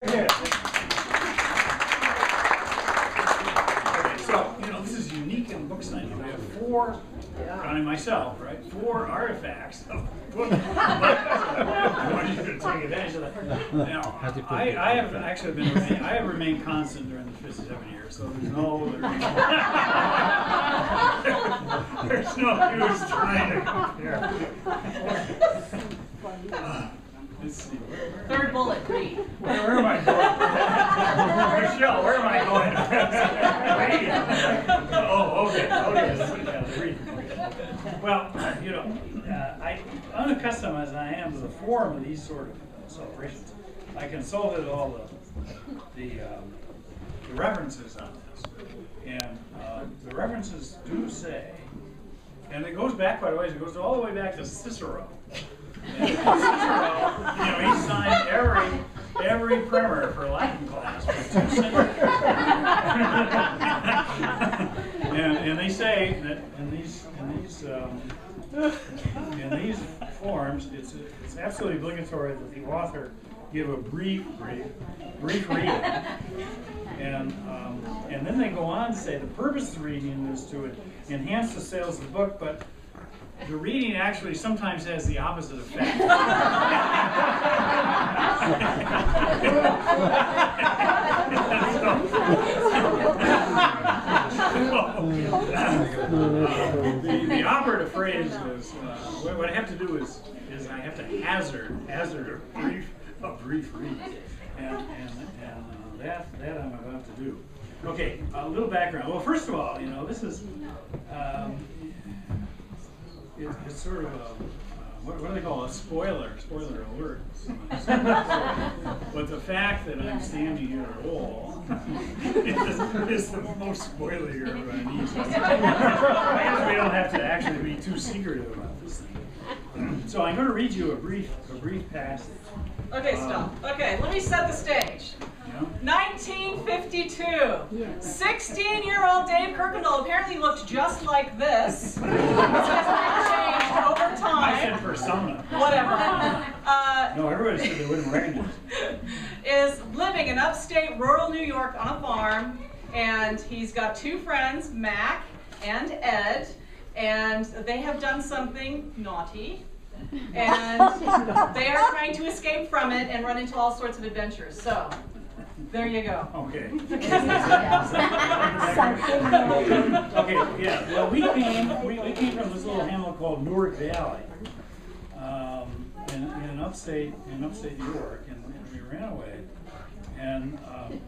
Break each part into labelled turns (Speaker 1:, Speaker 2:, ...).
Speaker 1: Okay, so, this is unique in book signing. We have 4, counting myself, right? 4 artifacts of book. I want you to take advantage of that. Now, I have actually I have remained constant during the 57 years, so there's no use trying to compare. Let's see.
Speaker 2: Third bullet, read.
Speaker 1: Where am I going? Michelle, where am I going? Oh, okay. Read. Well, unaccustomed as I am to the form of these sort of celebrations, I consulted all the references on this, and the references do say, and it goes back quite a ways. It goes all the way back to Cicero. And Cicero, he signed every primer for Latin class for 2 centuries. and they say that in these forms, it's absolutely obligatory that the author give a brief reading, and then they go on to say the purpose of the reading is to enhance the sales of the book, but the reading actually sometimes has the opposite effect. The operative phrase is what I have to do is I have to hazard a brief read, and that I'm about to do. Okay, a little background. Well, first of all, this is. It's sort of what do they call a spoiler alert. But the fact that I'm standing here at all is the most spoiler I need. I guess we don't have to actually be too secretive about this thing. So I'm going to read you a brief passage.
Speaker 2: Okay, stop. Okay, let me set the stage. 1952. 16-year-old Dave Curkendall apparently looked just like this. This has changed over time.
Speaker 1: I said persona.
Speaker 2: Whatever.
Speaker 1: No, everybody said they wouldn't recognize it.
Speaker 2: Is living in upstate rural New York on a farm, and he's got 2 friends, Mack and Ed, and they have done something naughty. And they are trying to escape from it and run into all sorts of adventures. So, there you go.
Speaker 1: Okay. Okay, yeah. Well, we came from this little hamlet called Newark Valley, in upstate New York, and we ran away, and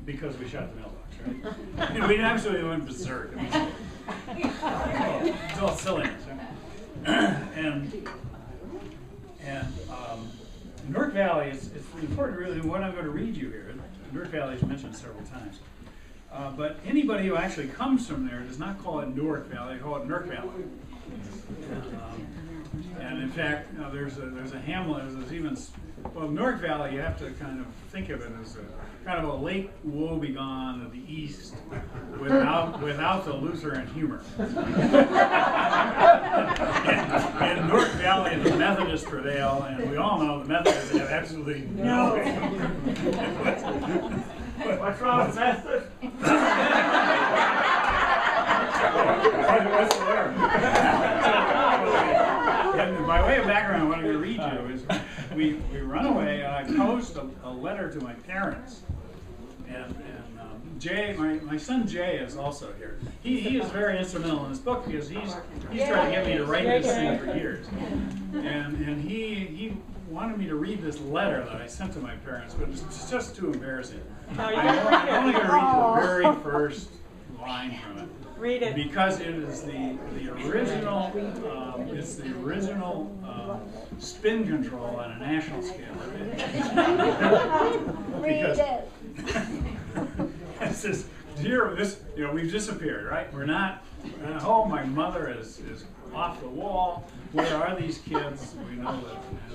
Speaker 1: because we shot the mailbox, right? We absolutely went berserk. It's all silliness, right? And Newark Valley it's important, really. What I'm going to read you here. Newark Valley is mentioned several times, but anybody who actually comes from there does not call it Newark Valley; they call it Newark Valley. And in fact, there's a hamlet. There's even Newark Valley. You have to kind of think of it as kind of a Lake Woebegone of the East, without the Lutheran humor. In Newark Valley, the Methodists prevail, and we all know the Methodists have absolutely no. What's wrong with Methodists? What's the word? By way of background, what I'm going to read you is we run away, and I posed a letter to my parents. And Jay, my son Jay is also here. He is very instrumental in this book because he's trying to get me to write this thing for years. And he wanted me to read this letter that I sent to my parents, but it's just too embarrassing. I'm only going to read the very first line from it.
Speaker 2: Read it.
Speaker 1: Because it is the original, spin control on a national scale. Because it says, we've disappeared, right? We're not at home. My mother is off the wall. Where are these kids? We know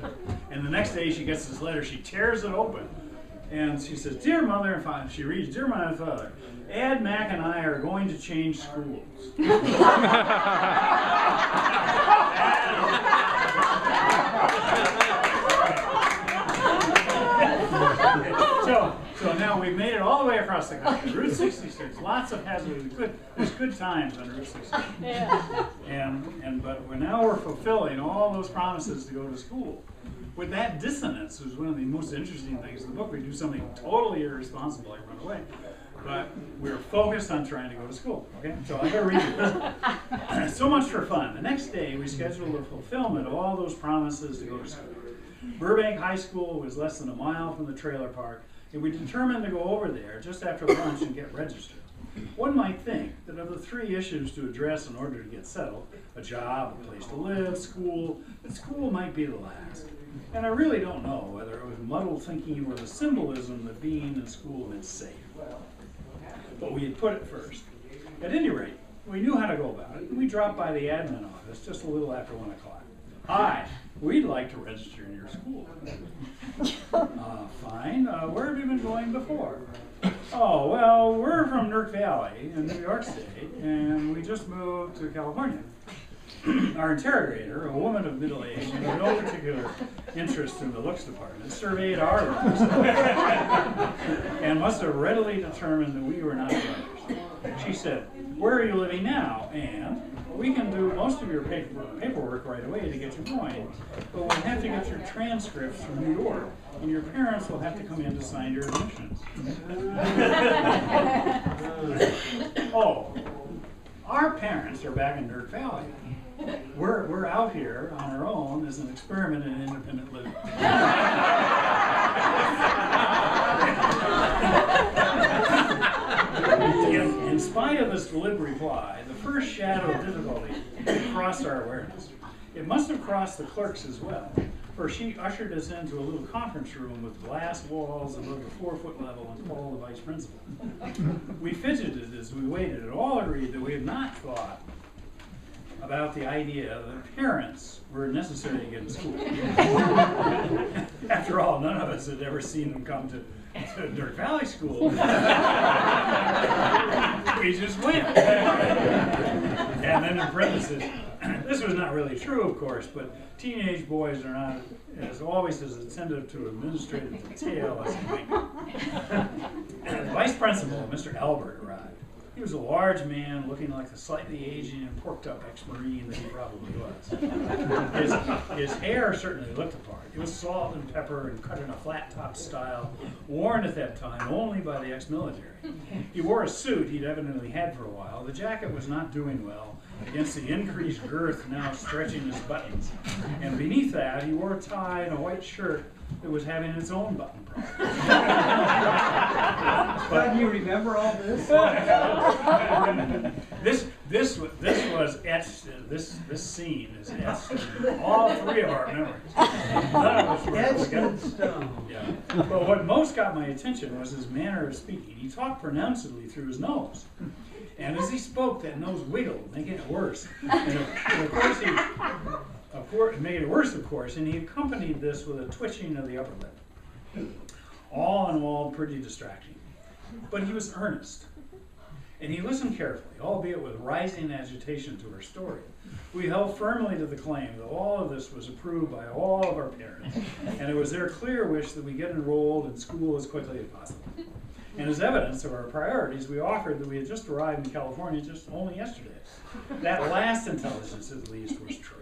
Speaker 1: that. And the next day she gets this letter. She tears it open. And she says, "Dear Mother and Father," she reads, "Dear Mother and Father, Ed, Mack, and I are going to change schools." So now we've made it all the way across the country. Route 66, lots of hazards. There's good times on Route 66.
Speaker 3: Yeah.
Speaker 1: But we're fulfilling all those promises to go to school. With that dissonance was one of the most interesting things in the book. We do something totally irresponsible, like run away. But we're focused on trying to go to school. Okay, so I'm going to read you this. So much for fun. The next day, we scheduled the fulfillment of all those promises to go to school. Burbank High School was less than a mile from the trailer park, and we determined to go over there just after lunch and get registered. One might think that of the three issues to address in order to get settled, a job, a place to live, school, that school might be the last. And I really don't know whether it was muddled thinking or the symbolism that being in school meant safe. But we had put it first. At any rate, we knew how to go about it, and we dropped by the admin office just a little after 1 o'clock. Hi, we'd like to register in your school. Fine. Where have you been going before? Oh, well, we're from Newark Valley in New York State, and we just moved to California. Our interrogator, a woman of middle age with no particular interest in the looks department, surveyed our looks and must have readily determined that we were not brothers. She said, "Where are you living now? And we can do most of your paperwork right away to get you going, but we'll have to get your transcripts from New York, and your parents will have to come in to sign your admissions." Oh, our parents are back in Newark Valley. We're out here on our own as an experiment in independent living. In spite of this glib reply, the first shadow of difficulty crossed our awareness. It must have crossed the clerk's as well, for she ushered us into a little conference room with glass walls above the 4-foot level and Paul, the vice principal. We fidgeted as we waited and all agreed that we had not thought about the idea that parents were necessary to get in school. After all, none of us had ever seen them come to Newark Valley School. We just went. And then in parentheses, this was not really true, of course, but teenage boys are not always as attentive to administrative detail as you might. The vice principal, Mr. Albert, arrived. He was a large man looking like the slightly aging and porked-up ex-Marine that he probably was. His hair certainly looked the part. It was salt and pepper and cut in a flat-top style, worn at that time only by the ex-military. He wore a suit he'd evidently had for a while. The jacket was not doing well against the increased girth now stretching his buttons. And beneath that, he wore a tie and a white shirt that was having its own button problem.
Speaker 4: But you remember all this?
Speaker 1: This was etched. This scene is etched in all three of our memories. None of us were
Speaker 4: Etched in stone.
Speaker 1: Yeah. But what most got my attention was his manner of speaking. He talked pronouncedly through his nose. And as he spoke, that nose wiggled, making it worse. And of course, it made it worse, of course, and he accompanied this with a twitching of the upper lip. All in all, pretty distracting. But he was earnest. And he listened carefully, albeit with rising agitation to her story. We held firmly to the claim that all of this was approved by all of our parents, and it was their clear wish that we get enrolled in school as quickly as possible. And as evidence of our priorities, we offered that we had just arrived in California just only yesterday. That last intelligence, at least, was true.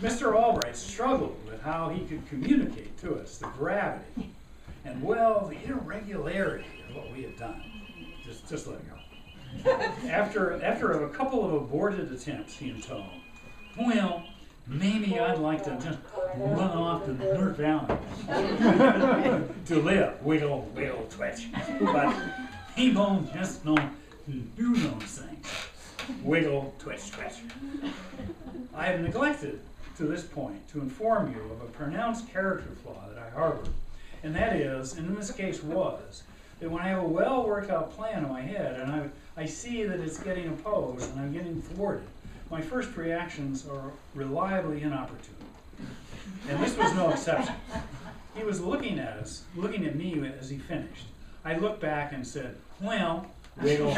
Speaker 1: Mr. Albright struggled with how he could communicate to us the gravity and, well, the irregularity of what we had done. Just let it go. After a couple of aborted attempts, he intoned, "Well, maybe I'd like to just run off to Newark Valley to live, wiggle, wiggle, twitch. But people just don't do those things. Wiggle, twitch, twitch." I have neglected to this point to inform you of a pronounced character flaw that I harbor, and that is, and in this case was, that when I have a well worked out plan in my head and I see that it's getting opposed and I'm getting thwarted, my first reactions are reliably inopportune. And this was no exception. He was looking at us, looking at me as he finished. I looked back and said, "Well, wiggle."